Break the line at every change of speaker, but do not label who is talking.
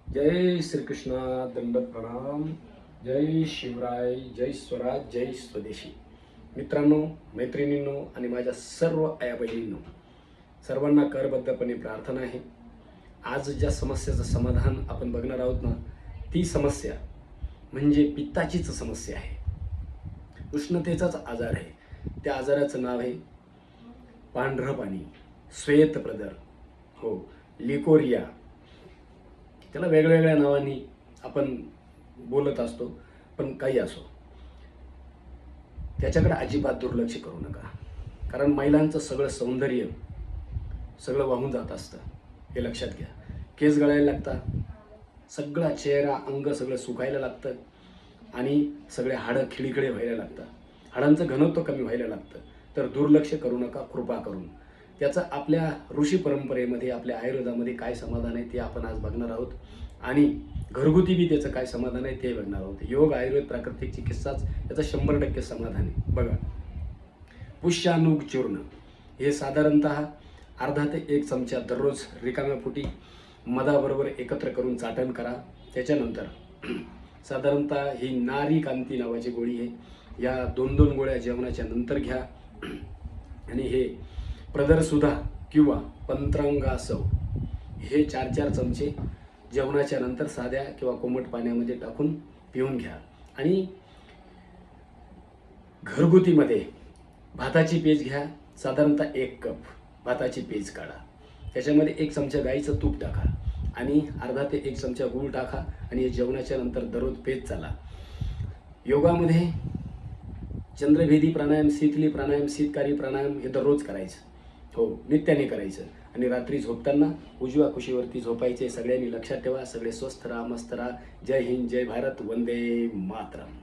जय श्रीकृष्ण, दंडवत प्रणाम. जय शिवराय, जय स्वराज, जय स्वदेशी. मित्रांनो, मैत्रिणींनो आणि माझ्या सर्व आया बहिणींनो, सर्वांना करबद्धपणे प्रार्थना आहे. आज ज्या समस्येचं समाधान आपण बघणार आहोत ना, ती समस्या म्हणजे पित्ताचीच समस्या आहे. उष्णतेचाच आजार आहे. त्या आजाराचं नाव आहे पांढरं पाणी, श्वेत प्रदर, हो, लिकोरिया. त्याला वेगवेगळ्या नावांनी आपण बोलत असतो, पण काही असो, त्याच्याकडे अजिबात दुर्लक्ष करू नका. कारण महिलांचं सगळं सौंदर्य सगळं वाहून जात असतं, हे लक्षात घ्या. केस गळायला लागतात, सगळा चेहरा अंग सगळं सुकायला लागतं आणि सगळे हाडं खिळखिळे व्हायला लागतात, हाडांचं घनत्व कमी व्हायला लागतं. तर दुर्लक्ष करू नका कृपा करून. त्याचं आपल्या ऋषी परंपरेमध्ये, आपल्या आयुर्वेदामध्ये काय समाधान आहे ते आपण आज बघणार आहोत. आणि घरगुती बी त्याचं काय समाधान आहे ते बघणार आहोत. योग, आयुर्वेद, प्राकृतिक चिकित्साच याचं 100% समाधान आहे. बघा, पुष्यानुग चूर्ण हे साधारणतः अर्धा ते 1 चमचा दररोज रिकाम्या पोटी मधाबरोबर एकत्र करून चाटण करा. त्याच्यानंतर साधारणतः ही नारी कांती नावाची गोळी आहे. या 2-2 गोळ्या जेवणाच्या नंतर घ्या. आणि हे प्रदरसुधा किंवा पंत्रांगासव हे 4-4 चमचे जेवणाच्या नंतर साध्या किंवा कोमट पाण्यामध्ये टाकून पिऊन घ्या. आणि घरगुतीमध्ये भाताची पेज घ्या. साधारणतः 1 कप भाताची पेज काढा. त्याच्यामध्ये 1 चमचा गाईचं तूप टाका आणि अर्धा ते 1 चमचा गूळ टाका आणि हे जेवणाच्या नंतर दररोज पेज चाला. योगामध्ये चंद्रभेदी प्राणायाम, शीतली प्राणायाम, शीतकारी प्राणायाम हे दररोज करायचं, हो, नित्याने करायचं. आणि रात्री झोपताना उजव्या कुशीवरती झोपायचे. सगळ्यांनी लक्षात ठेवा. सगळे स्वस्थ राहा, मस्त राहा. जय हिंद, जय भारत, वंदे मातरम.